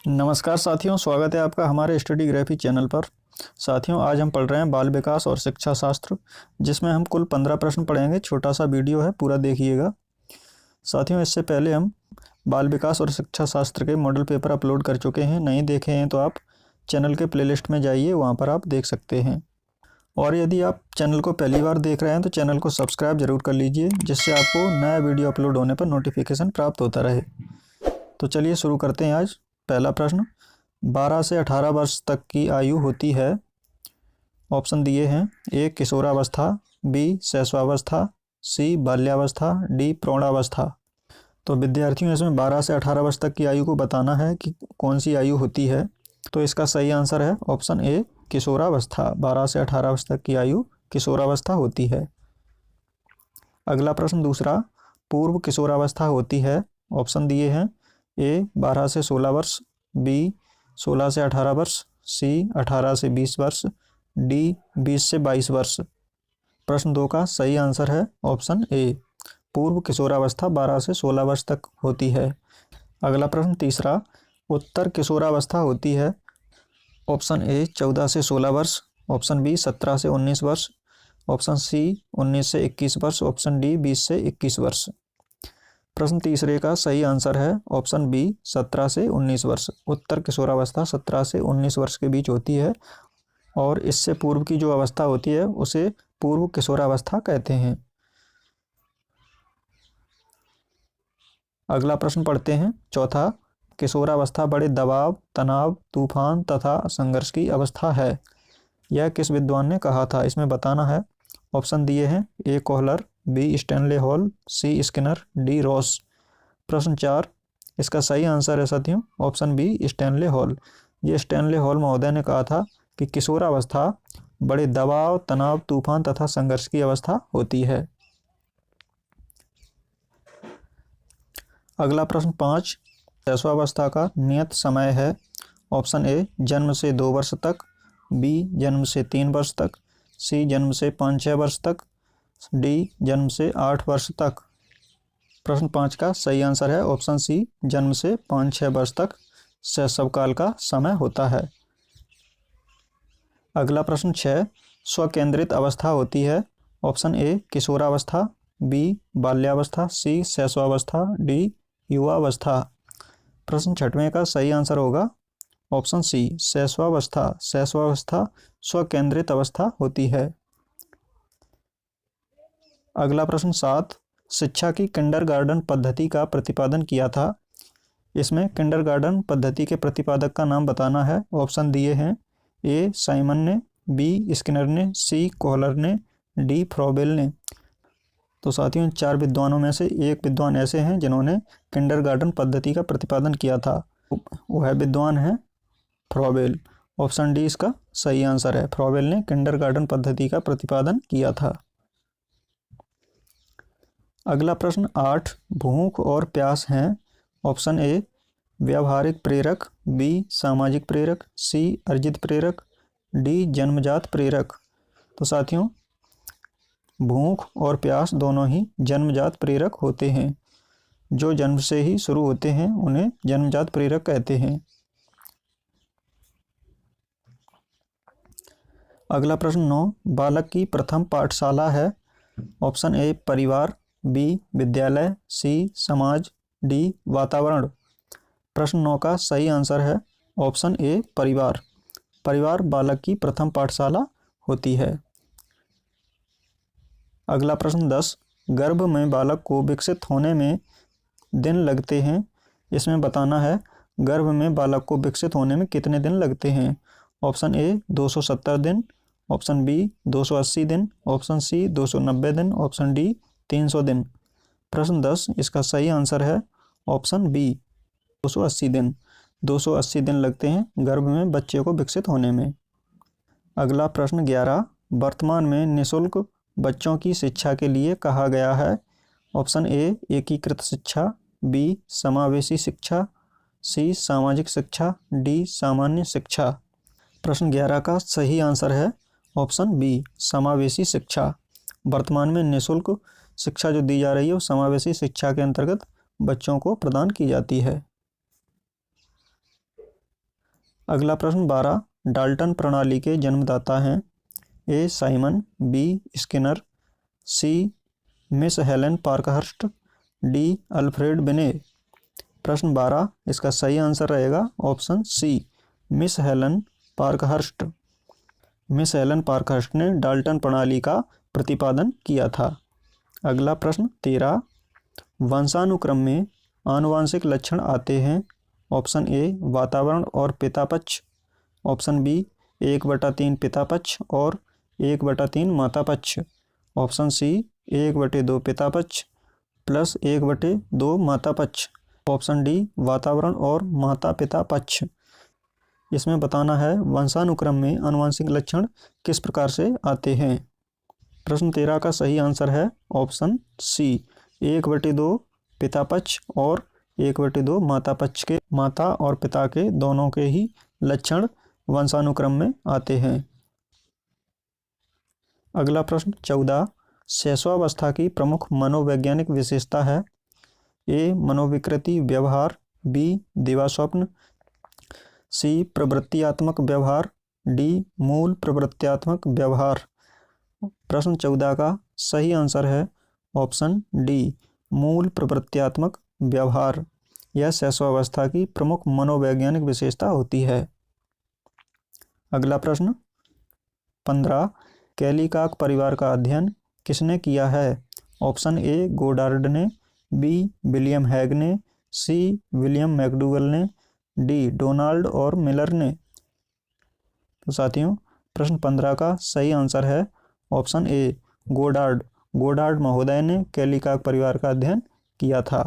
नमस्कार साथियों, स्वागत है आपका हमारे स्टडीग्राफी चैनल पर। साथियों, आज हम पढ़ रहे हैं बाल विकास और शिक्षा शास्त्र, जिसमें हम कुल 15 प्रश्न पढ़ेंगे। छोटा सा वीडियो है, पूरा देखिएगा। साथियों, इससे पहले हम बाल विकास और शिक्षा शास्त्र के मॉडल पेपर अपलोड कर चुके हैं। नहीं देखे हैं तो आप चैनल के प्लेलिस्ट में जाइए, वहाँ पर आप देख सकते हैं। और यदि आप चैनल को पहली बार देख रहे हैं तो चैनल को सब्सक्राइब जरूर कर लीजिए, जिससे आपको नया वीडियो अपलोड होने पर नोटिफिकेशन प्राप्त होता रहे। तो चलिए शुरू करते हैं। आज पहला प्रश्न, 12 से 18 वर्ष तक की आयु होती है। ऑप्शन दिए हैं: ए किशोरावस्था, बी शैशवावस्था, सी बाल्यावस्था, डी प्रौढ़ावस्था। तो विद्यार्थियों, इसमें 12 से 18 वर्ष तक की आयु को बताना है कि कौन सी आयु होती है। तो इसका सही आंसर है ऑप्शन ए किशोरावस्था। 12 से 18 वर्ष तक की आयु किशोरावस्था होती है। अगला प्रश्न दूसरा, पूर्व किशोरावस्था होती है। ऑप्शन दिए हैं: ए 12 से 16 वर्ष, बी 16 से 18 वर्ष, सी 18 से 20 वर्ष, डी 20 से 22 वर्ष। प्रश्न 2 का सही आंसर है ऑप्शन ए, पूर्व किशोरावस्था 12 से 16 वर्ष तक होती है। अगला प्रश्न तीसरा, उत्तर किशोरावस्था होती है। ऑप्शन ए 14 से 16 वर्ष, ऑप्शन बी 17 से 19 वर्ष, ऑप्शन सी 19 से 21 वर्ष, ऑप्शन डी 20 से 21 वर्ष। प्रश्न तीसरे का सही आंसर है ऑप्शन बी 17 से 19 वर्ष। उत्तर किशोरावस्था 17 से 19 वर्ष के बीच होती है, और इससे पूर्व की जो अवस्था होती है उसे पूर्व किशोरावस्था कहते हैं। अगला प्रश्न पढ़ते हैं, चौथा, किशोरावस्था बड़े दबाव, तनाव, तूफान तथा संघर्ष की अवस्था है। यह किस विद्वान ने कहा था? इसमें बताना है। ऑप्शन दिए हैं: ए कोहलर, बी स्टैनले हॉल, सी स्किनर, डी रॉस। प्रश्न 4, इसका सही आंसर है साथियों ऑप्शन बी स्टैनले हॉल। ये स्टैनले हॉल महोदय ने कहा था कि किशोरावस्था बड़े दबाव, तनाव, तूफान तथा संघर्ष की अवस्था होती है। अगला प्रश्न 5, शैशवावस्था का नियत समय है। ऑप्शन ए जन्म से 2 वर्ष तक, बी जन्म से 3 वर्ष तक, सी जन्म से 5-6 वर्ष तक, डी जन्म से 8 वर्ष तक। प्रश्न 5 का सही आंसर है ऑप्शन सी, जन्म से 5-6 वर्ष तक शैशवकाल का समय होता है। अगला प्रश्न 6, स्वकेंद्रित अवस्था होती है। ऑप्शन ए किशोरावस्था, बी बाल्यावस्था, सी शैशवावस्था, डी युवावस्था। प्रश्न 6वें का सही आंसर होगा ऑप्शन सी शैशवावस्था। शैशवावस्था स्वकेंद्रित अवस्था होती है। अगला प्रश्न 7, शिक्षा की किंडरगार्टन पद्धति का प्रतिपादन किया था। इसमें किंडरगार्टन पद्धति के प्रतिपादक का नाम बताना है। ऑप्शन दिए हैं: ए साइमन ने, बी स्किनर ने, सी कोहलर ने, डी फ्रॉबेल ने। तो साथियों, 4 विद्वानों में से एक विद्वान ऐसे हैं जिन्होंने किंडरगार्टन पद्धति का प्रतिपादन किया था। वह विद्वान है फ्रॉबेल। ऑप्शन डी इसका सही आंसर है। फ्रॉबेल ने किंडरगार्टन पद्धति का प्रतिपादन किया था। अगला प्रश्न 8, भूख और प्यास हैं। ऑप्शन ए व्यावहारिक प्रेरक, बी सामाजिक प्रेरक, सी अर्जित प्रेरक, डी जन्मजात प्रेरक। तो साथियों, भूख और प्यास दोनों ही जन्मजात प्रेरक होते हैं। जो जन्म से ही शुरू होते हैं उन्हें जन्मजात प्रेरक कहते हैं। अगला प्रश्न 9, बालक की प्रथम पाठशाला है। ऑप्शन ए परिवार, बी विद्यालय, सी समाज, डी वातावरण। प्रश्न 9 का सही आंसर है ऑप्शन ए परिवार। परिवार बालक की प्रथम पाठशाला होती है। अगला प्रश्न 10, गर्भ में बालक को विकसित होने में दिन लगते हैं। इसमें बताना है गर्भ में बालक को विकसित होने में कितने दिन लगते हैं। ऑप्शन ए 270 दिन, ऑप्शन बी 280 दिन, ऑप्शन सी 290 दिन, ऑप्शन डी 300 दिन। प्रश्न 10, इसका सही आंसर है ऑप्शन बी 280 दिन। 280 दिन लगते हैं गर्भ में बच्चे को विकसित होने में। अगला प्रश्न 11, वर्तमान में निःशुल्क बच्चों की शिक्षा के लिए कहा गया है। ऑप्शन ए एकीकृत शिक्षा, बी समावेशी शिक्षा, सी सामाजिक शिक्षा, डी सामान्य शिक्षा। प्रश्न 11 का सही आंसर है ऑप्शन बी समावेशी शिक्षा। वर्तमान में निःशुल्क शिक्षा जो दी जा रही है वो समावेशी शिक्षा के अंतर्गत बच्चों को प्रदान की जाती है। अगला प्रश्न 12, डाल्टन प्रणाली के जन्मदाता हैं? A Simon, B Skinner, C Miss Helen Parkhurst, D Alfred Binet. प्रश्न 12, इसका सही आंसर रहेगा option C, Miss Helen Parkhurst. Miss Helen Parkhurst ने डाल्टन प्रणाली का प्रतिपादन किया था। अगला प्रश्न 13, वंशानुक्रम में आनुवांशिक लक्षण आते हैं? ऑप्शन ए वातावरण और पितापक्ष, ऑप्शन बी 1/3 पितापक्ष और 1/3 मातापक्ष, ऑप्शन सी 1/2 पितापक्ष प्लस 1/2 मातापक्ष, ऑप्शन डी वातावरण और माता पिता पक्ष। इसमें बताना है वंशानुक्रम में आनुवांशिक लक्षण किस प्रकार से आते हैं। प्रश्न 13 का सही आंसर है ऑप्शन सी, 1/2 पिता पक्ष और 1/2 माता पक्ष के, माता और पिता के दोनों के ही लक्षण वंशानुक्रम में आते हैं। अगला प्रश्न 14, शैशवावस्था की प्रमुख मनोवैज्ञानिक विशेषता है? ए मनोविकृति व्यवहार, बी दिवास्वप्न, सी प्रवृत्तियात्मक व्यवहार, डी मूल प्रवृत्त्यात्मक व्यवहार। प्रश्न 14 का सही आंसर है ऑप्शन डी, मूल प्रवृत्त्यात्मक व्यवहार। यह शैशवावस्था की प्रमुख मनोवैज्ञानिक विशेषता होती है। अगला प्रश्न 15, कैलिकाक परिवार का अध्ययन किसने किया है? ऑप्शन ए गोडार्ड ने, बी विलियम हैग ने, सी विलियम मैकडूगल ने, डी डोनाल्ड और मिलर ने। तो साथियों प्रश्न 15 का सही आंसर है ऑप्शन ए गोडार्ड। गोडार्ड महोदय ने कैलिकाक परिवार का अध्ययन किया था।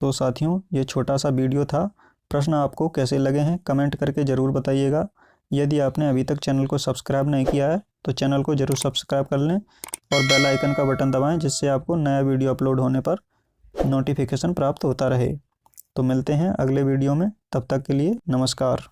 तो साथियों ये छोटा सा वीडियो था। प्रश्न आपको कैसे लगे हैं कमेंट करके ज़रूर बताइएगा। यदि आपने अभी तक चैनल को सब्सक्राइब नहीं किया है तो चैनल को ज़रूर सब्सक्राइब कर लें और बेल आइकन का बटन दबाएं, जिससे आपको नया वीडियो अपलोड होने पर नोटिफिकेशन प्राप्त होता रहे। तो मिलते हैं अगले वीडियो में, तब तक के लिए नमस्कार।